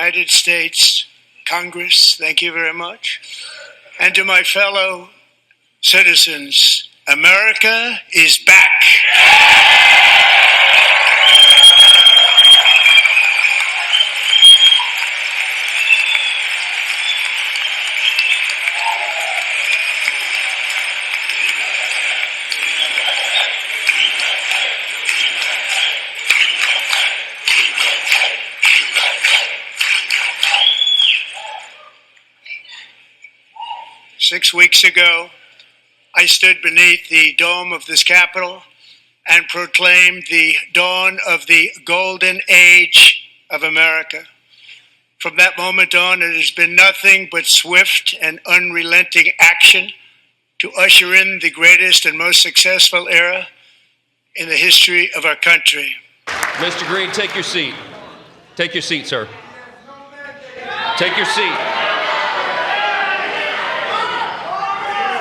United States Congress, thank you very much. And to my fellow citizens, America is back. 6 weeks ago, I stood beneath the dome of this Capitol and proclaimed the dawn of the golden age of America. From that moment on, it has been nothing but swift and unrelenting action to usher in the greatest and most successful era in the history of our country. Mr. Green, take your seat. Take your seat, sir. Take your seat.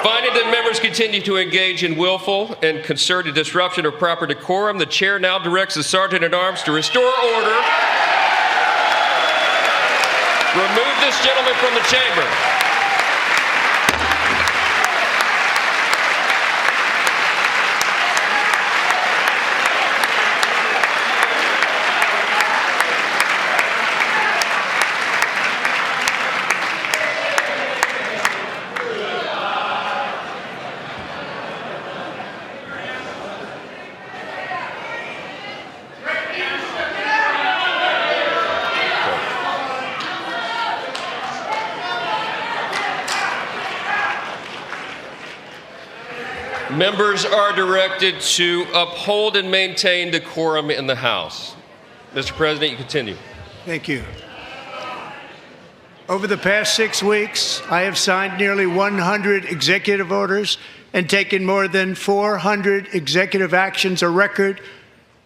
Finding that members continue to engage in willful and concerted disruption of proper decorum, the chair now directs the Sergeant-at-Arms to restore order. Remove this gentleman from the chamber. Members are directed to uphold and maintain decorum in the House. Mr. President, you continue. Thank you. Over the past 6 weeks, I have signed nearly 100 executive orders and taken more than 400 executive actions, a record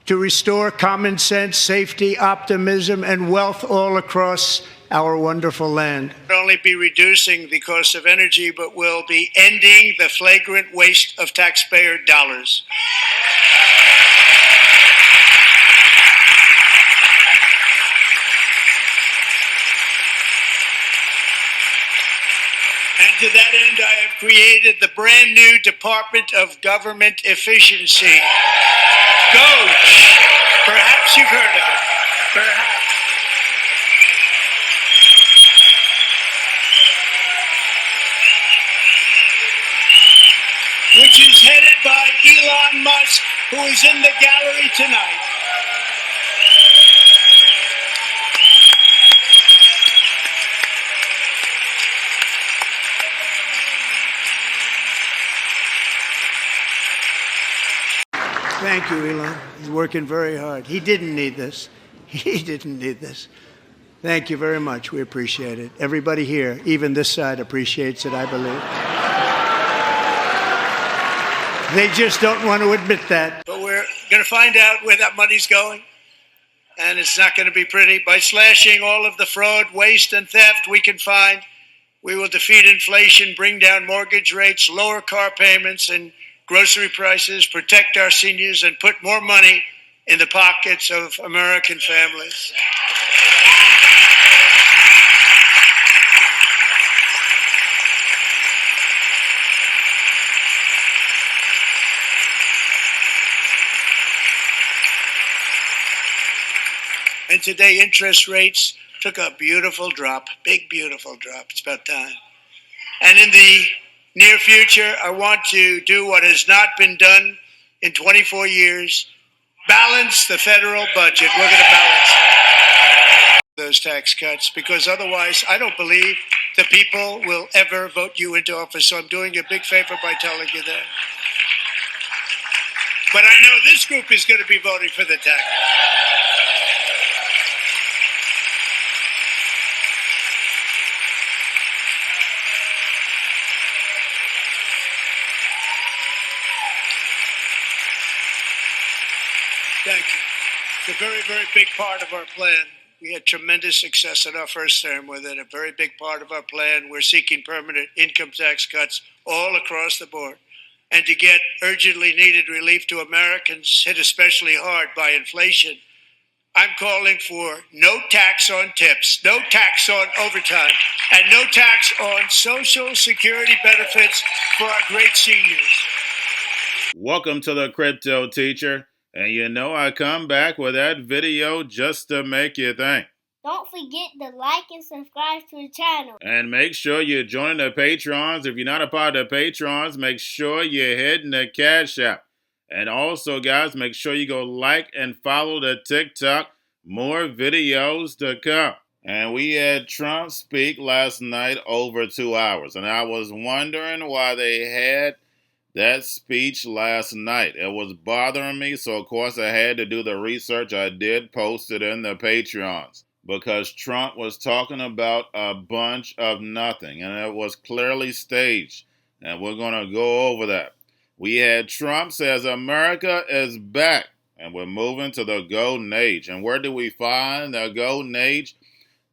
to restore common sense, safety, optimism, and wealth all across our wonderful land. Not only be reducing the cost of energy, but will be ending the flagrant waste of taxpayer dollars. And to that end, I have created the brand new Department of Government Efficiency. DOGE. Perhaps you've heard of it. Perhaps. Which is headed by Elon Musk, who is in the gallery tonight. Thank you, Elon. He's working very hard. He didn't need this. He didn't need this. Thank you very much. We appreciate it. Everybody here, even this side, appreciates it, I believe. They just don't want to admit that. But we're going to find out where that money's going, and it's not going to be pretty. By slashing all of the fraud, waste, and theft we can find, we will defeat inflation, bring down mortgage rates, lower car payments and grocery prices, protect our seniors, and put more money in the pockets of American families. And today, interest rates took a beautiful drop, big, beautiful drop. It's about time. And in the near future, I want to do what has not been done in 24 years, balance the federal budget. We're going to balance those tax cuts, because otherwise I don't believe the people will ever vote you into office. So I'm doing you a big favor by telling you that. But I know this group is going to be voting for the tax. Thank you. It's a very, very big part of our plan. We had tremendous success in our first term with it. A very big part of our plan. We're seeking permanent income tax cuts all across the board. And to get urgently needed relief to Americans hit especially hard by inflation, I'm calling for no tax on tips, no tax on overtime, and no tax on Social Security benefits for our great seniors. Welcome to the Crypto Teacher, and you know I come back with that video just to make you think. Don't forget to like and subscribe to the channel. And make sure you're joining the Patrons. If you're not a part of the Patrons, make sure you're hitting the Cash App. And also, guys, make sure you go like and follow the TikTok. More videos to come. And we had Trump speak last night over 2 hours. And I was wondering why they had that speech last night. It was bothering me, so of course I had to do the research. I did post it in the Patreons because Trump was talking about a bunch of nothing, and it was clearly staged, and we're going to go over that. We had Trump says America is back, and we're moving to the golden age. And where do we find the golden age?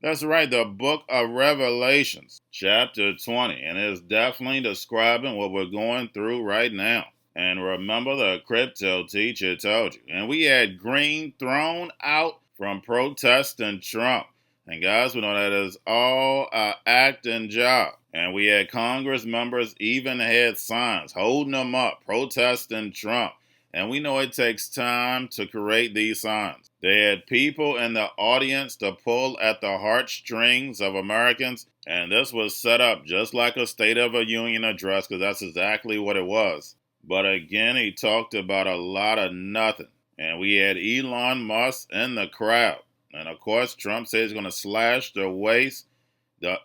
That's right, the book of Revelations, chapter 20, and it's definitely describing what we're going through right now. And remember, the Crypto Teacher told you. And we had Green thrown out from protesting Trump. And guys, we know that is all an acting job. And we had Congress members even had signs holding them up, protesting Trump. And we know it takes time to create these signs. They had people in the audience to pull at the heartstrings of Americans, and this was set up just like a State of a Union address, because that's exactly what it was. But again, he talked about a lot of nothing. And we had Elon Musk in the crowd. And of course, Trump says he's going to slash the waste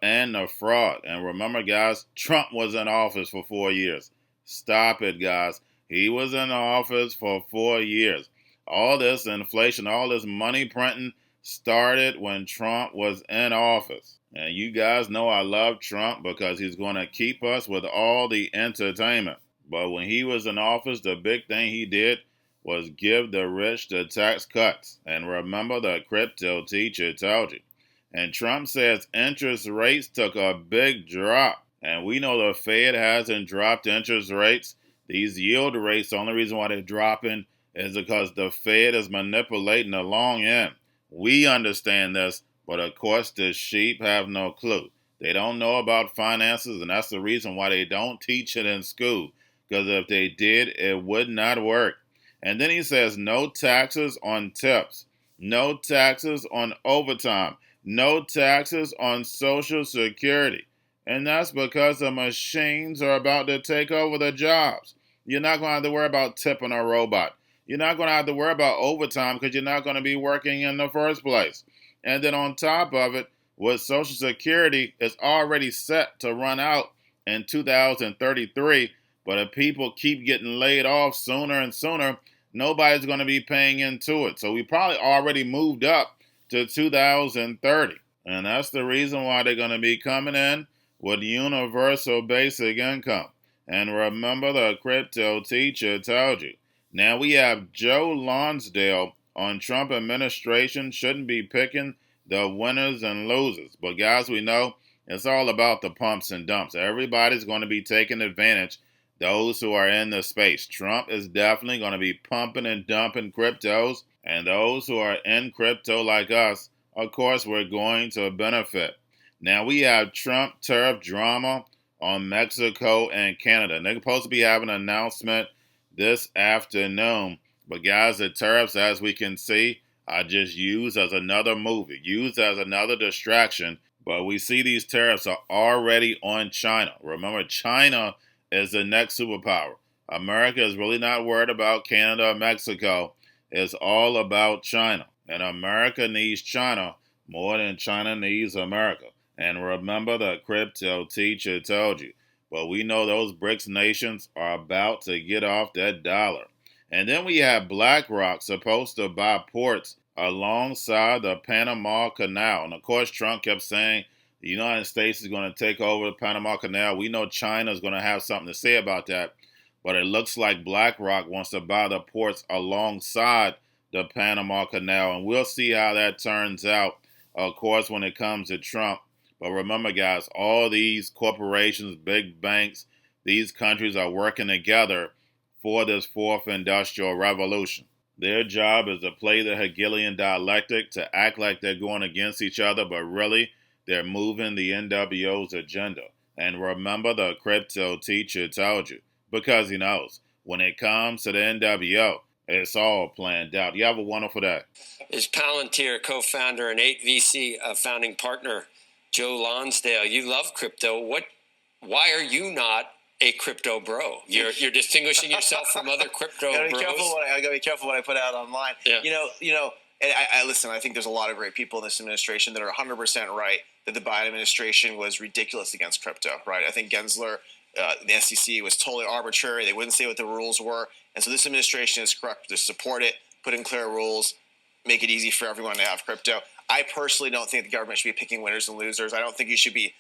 and the fraud. And remember, guys, Trump was in office for 4 years. Stop it, guys. He was in office for 4 years. All this inflation, all this money printing started when Trump was in office. And you guys know I love Trump because he's going to keep us with all the entertainment. But when he was in office, the big thing he did was give the rich the tax cuts. And remember, the Crypto Teacher told you. And Trump says interest rates took a big drop. And we know the Fed hasn't dropped interest rates. These yield rates, the only reason why they're dropping is because the Fed is manipulating the long end. We understand this, but of course the sheep have no clue. They don't know about finances, and that's the reason why they don't teach it in school. Because if they did, it would not work. And then he says no taxes on tips, no taxes on overtime, no taxes on Social Security. And that's because the machines are about to take over the jobs. You're not going to have to worry about tipping a robot. You're not going to have to worry about overtime because you're not going to be working in the first place. And then on top of it, with Social Security, it's already set to run out in 2033. But if people keep getting laid off sooner and sooner, nobody's going to be paying into it. So we probably already moved up to 2030. And that's the reason why they're going to be coming in with universal basic income. And remember, the Crypto Teacher told you. Now we have Joe Lonsdale on Trump administration shouldn't be picking the winners and losers. But guys, we know it's all about the pumps and dumps. Everybody's going to be taking advantage, those who are in the space. Trump is definitely going to be pumping and dumping cryptos. And those who are in crypto like us, of course, we're going to benefit. Now we have Trump tariff drama on Mexico and Canada. And they're supposed to be having an announcement this afternoon. But guys, the tariffs, as we can see, are just used as another movie, used as another distraction. But we see these tariffs are already on China. Remember, China is the next superpower. America is really not worried about Canada or Mexico. It's all about China. And America needs China more than China needs America. And remember, the Crypto Teacher told you. But we know those BRICS nations are about to get off that dollar. And then we have BlackRock supposed to buy ports alongside the Panama Canal. And of course, Trump kept saying the United States is going to take over the Panama Canal. We know China is going to have something to say about that. But it looks like BlackRock wants to buy the ports alongside the Panama Canal. And we'll see how that turns out, of course, when it comes to Trump. But remember, guys, all these corporations, big banks, these countries are working together for this fourth industrial revolution. Their job is to play the Hegelian dialectic, to act like they're going against each other, but really they're moving the NWO's agenda. And remember, the crypto teacher told you, because he knows when it comes to the NWO, it's all planned out. You have a wonderful day. Is Palantir co-founder and 8VC founding partner Joe Lonsdale. You love crypto. Why are you not a crypto bro? You're distinguishing yourself from other crypto I bros. gotta be careful what I put out online. Yeah. You know. And I listen. I think there's a lot of great people in this administration that are 100% right that the Biden administration was ridiculous against crypto. Right. I think Gensler, the SEC, was totally arbitrary. They wouldn't say what the rules were, and so this administration is correct to support it, put in clear rules, make it easy for everyone to have crypto. I personally don't think the government should be picking winners and losers. I don't think you should be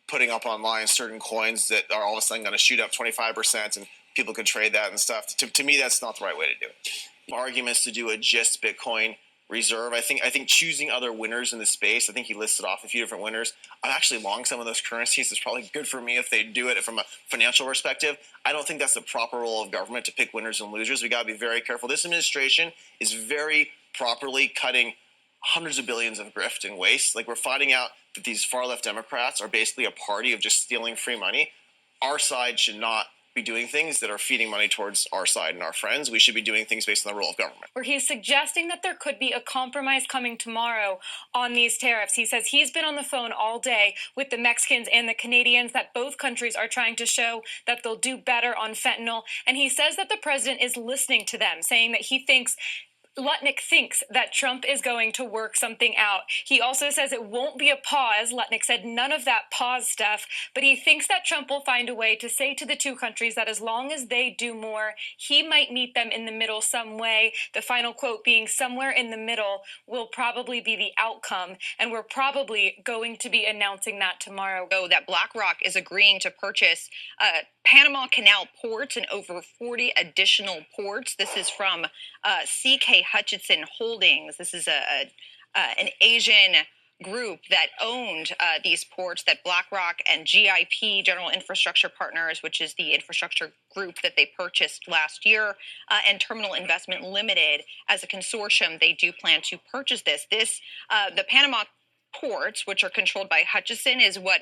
putting up online certain coins that are all of a sudden going to shoot up 25% and people can trade that and stuff. To me, that's not the right way to do it. Arguments to do a just Bitcoin reserve. I think choosing other winners in the space. I think he listed off a few different winners. I'm actually long some of those currencies. It's probably good for me if they do it from a financial perspective. I don't think that's the proper role of government to pick winners and losers. We got to be very careful. This administration is very properly cutting hundreds of billions of grift and waste. Like, we're finding out that these far left Democrats are basically a party of just stealing free money. Our side should not be doing things that are feeding money towards our side and our friends. We should be doing things based on the role of government. Where he's suggesting that there could be a compromise coming tomorrow on these tariffs. He says he's been on the phone all day with the Mexicans and the Canadians, that both countries are trying to show that they'll do better on fentanyl. And he says that the president is listening to them, saying that Lutnick thinks that Trump is going to work something out. He also says it won't be a pause. Lutnick said none of that pause stuff, but he thinks that Trump will find a way to say to the two countries that as long as they do more, he might meet them in the middle some way. The final quote being, somewhere in the middle will probably be the outcome, and we're probably going to be announcing that tomorrow. So that BlackRock is agreeing to purchase Panama Canal ports and over 40 additional ports. This is from CK Hutchison Holdings. This is an Asian group that owned these ports that BlackRock and GIP, General Infrastructure Partners, which is the infrastructure group that they purchased last year, and Terminal Investment Limited as a consortium, they do plan to purchase this. The Panama ports, which are controlled by Hutchison, is what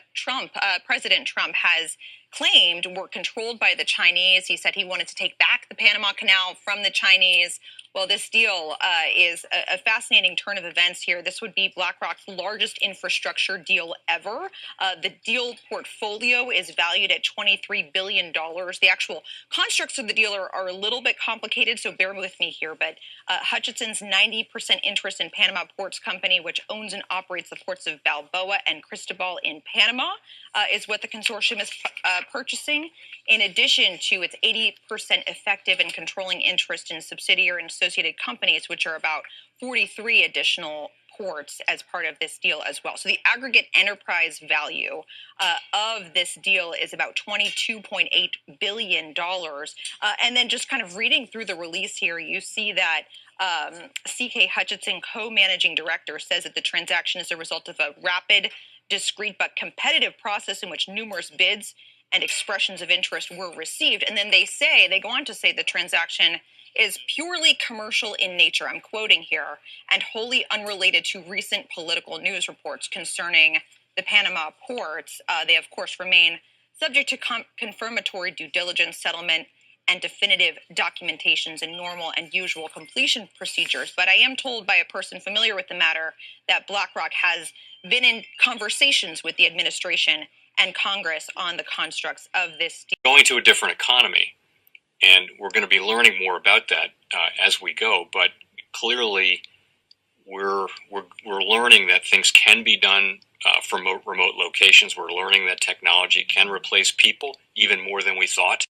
President Trump has claimed were controlled by the Chinese. He said he wanted to take back the Panama Canal from the Chinese. Well, this deal is a fascinating turn of events here. This would be BlackRock's largest infrastructure deal ever. The deal portfolio is valued at $23 billion. The actual constructs of the deal are a little bit complicated, so bear with me here. But Hutchison's 90% interest in Panama Ports Company, which owns and operates the ports of Balboa and Cristobal in Panama, is what the consortium is purchasing, in addition to its 80% effective and controlling interest in subsidiary and associated companies, which are about 43 additional ports as part of this deal as well. So the aggregate enterprise value of this deal is about $22.8 billion. And then just kind of reading through the release here, you see that CK Hutchison, co-managing director, says that the transaction is a result of a rapid, discrete, but competitive process in which numerous bids and expressions of interest were received. And then they go on to say the transaction is purely commercial in nature, I'm quoting here, and wholly unrelated to recent political news reports concerning the Panama ports. They, of course, remain subject to confirmatory due diligence, settlement, and definitive documentations and normal and usual completion procedures. But I am told by a person familiar with the matter that BlackRock has been in conversations with the administration and Congress on the constructs of this deal. Going to a different economy, and we're going to be learning more about that as we go. But clearly, we're learning that things can be done from remote locations. We're learning that technology can replace people even more than we thought.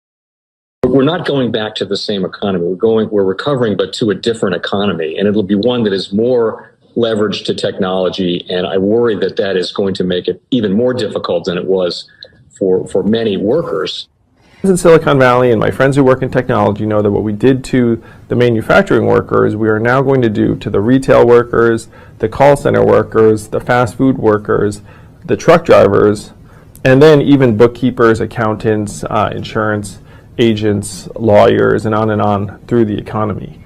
We're not going back to the same economy. We're recovering, but to a different economy, and it'll be one that is more leveraged to technology. And I worry that that is going to make it even more difficult than it was for many workers. In Silicon Valley, and my friends who work in technology know that what we did to the manufacturing workers, we are now going to do to the retail workers, the call center workers, the fast food workers, the truck drivers, and then even bookkeepers, accountants, insurance agents, lawyers, and on through the economy.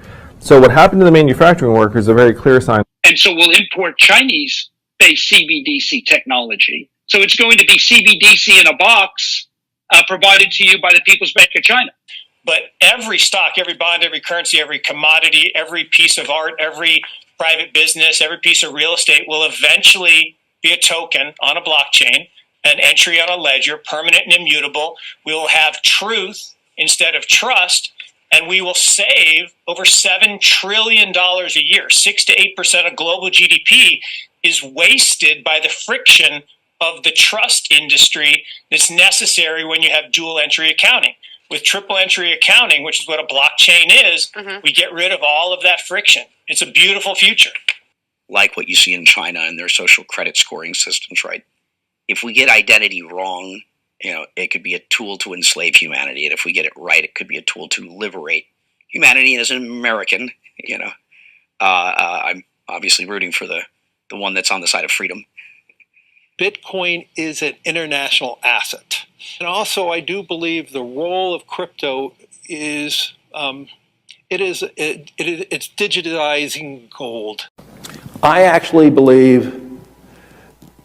So what happened to the manufacturing workers is a very clear sign. And so we'll import Chinese-based CBDC technology. So it's going to be CBDC in a box provided to you by the People's Bank of China. But every stock, every bond, every currency, every commodity, every piece of art, every private business, every piece of real estate will eventually be a token on a blockchain, an entry on a ledger, permanent and immutable. We will have truth instead of trust, and we will save over $7 trillion a year. 6 to 8% of global GDP is wasted by the friction of the trust industry that's necessary when you have dual entry accounting. With triple entry accounting, which is what a blockchain is, we get rid of all of that friction. It's a beautiful future. Like what you see in China and their social credit scoring systems, right? If we get identity wrong, it could be a tool to enslave humanity. And if we get it right, it could be a tool to liberate humanity. And as an American, I'm obviously rooting for the one that's on the side of freedom. Bitcoin is an international asset. And also, I do believe the role of crypto is, it's digitizing gold. I actually believe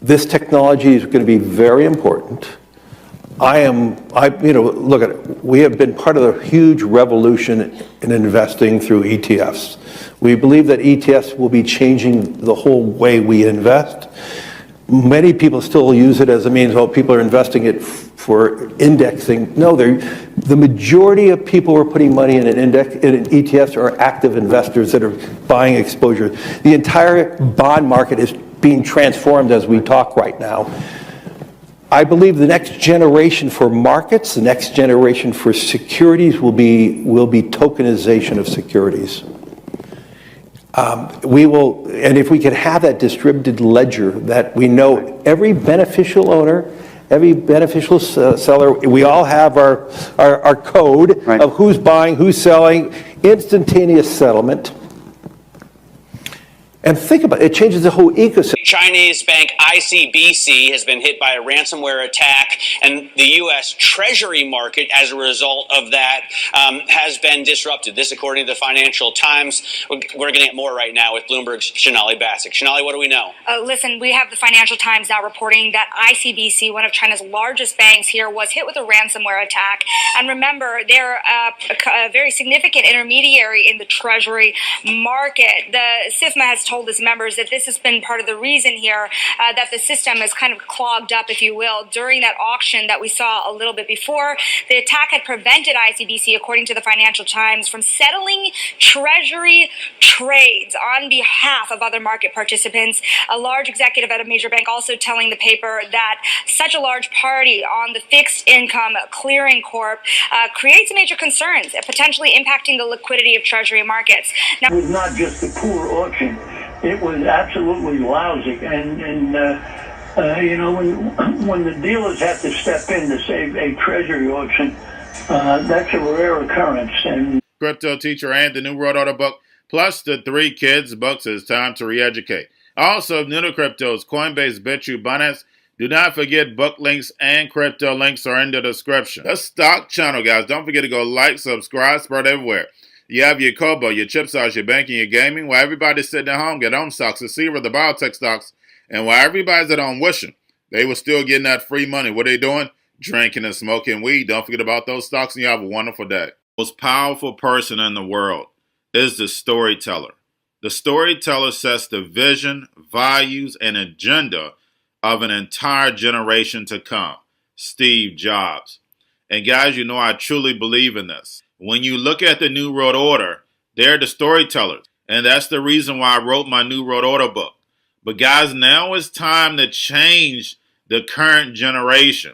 this technology is going to be very important. Look at it. We have been part of a huge revolution in investing through ETFs. We believe that ETFs will be changing the whole way we invest. Many people still use it as a means, people are investing it for indexing. No, the majority of people who are putting money in in ETFs are active investors that are buying exposure. The entire bond market is being transformed as we talk right now. I believe the next generation for markets, the next generation for securities will be tokenization of securities. And if we could have that distributed ledger that we know every beneficial owner, every beneficial seller, we all have our code of who's buying, who's selling, instantaneous settlement. And think about it, it changes the whole ecosystem. Chinese bank ICBC has been hit by a ransomware attack, and the U.S. Treasury market, as a result of that, has been disrupted. This, according to the Financial Times. We're getting at more right now with Bloomberg's Shonali Bassick. Shonali, what do we know? Listen, we have the Financial Times now reporting that ICBC, one of China's largest banks here, was hit with a ransomware attack. And remember, they're a very significant intermediary in the Treasury market. The SIFMA has told its members that this has been part of the reason here that the system is kind of clogged up, if you will, during that auction that we saw a little bit before. The attack had prevented ICBC, according to the Financial Times, from settling Treasury trades on behalf of other market participants. A large executive at a major bank also telling the paper that such a large party on the fixed income clearing corp creates major concerns, potentially impacting the liquidity of Treasury markets. Now, it was not just a poor auction. It was absolutely lousy, and when the dealers have to step in to save a treasury auction, that's a rare occurrence. And Cryptoteacher and the New World Order book, plus the 3 Kids books. It's time to re-educate. Also, new to cryptos, Coinbase, Bitrue, Binance. Do not forget book links and crypto links are in the description. The stock channel, guys. Don't forget to go like, subscribe, spread everywhere. You have your Kobo, your chip stocks, your banking, your gaming. While everybody's sitting at home, get home stocks, the Seaver, the biotech stocks. And while everybody's at home wishing, they were still getting that free money. What are they doing? Drinking and smoking weed. Don't forget about those stocks, and you have a wonderful day. The most powerful person in the world is the storyteller. The storyteller sets the vision, values, and agenda of an entire generation to come. Steve Jobs. And guys, you know I truly believe in this. When you look at the New World Order, they're the storytellers. And that's the reason why I wrote my New World Order book. But guys, now it's time to change the current generation.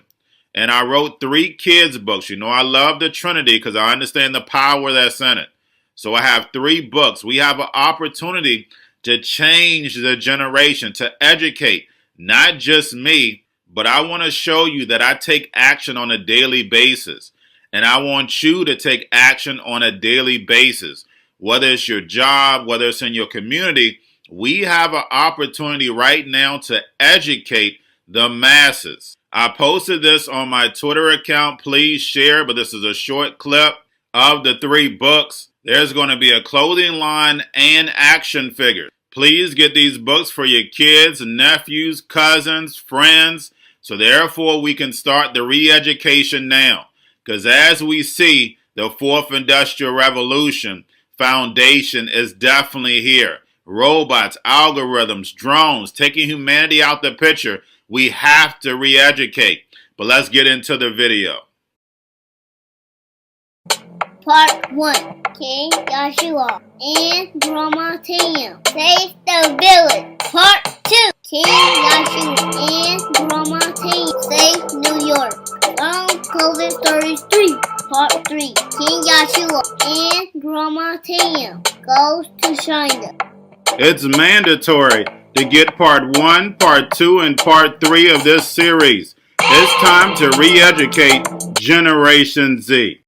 And I wrote 3 kids books. You know I love the Trinity because I understand the power that's in it. So I have 3 books. We have an opportunity to change the generation, to educate, not just me, but I want to show you that I take action on a daily basis. And I want you to take action on a daily basis. Whether it's your job, whether it's in your community, we have an opportunity right now to educate the masses. I posted this on my Twitter account. Please share, but this is a short clip of the 3 books there's going to be a clothing line and action figures. Please get these books for your kids, nephews, cousins, friends, so therefore we can start the re-education now. Because as we see, the fourth industrial revolution foundation is definitely here. Robots, algorithms, drones, taking humanity out the picture. We have to re-educate. But let's get into the video. Part 1. King Joshua and Grandma Tam save the village. Part 2. King Joshua and Grandma Tam save New York from COVID stories 3. Part 3. King Joshua and Grandma Tam goes to China. It's mandatory to get part 1, part 2, and part 3 of this series. It's time to re-educate Generation Z.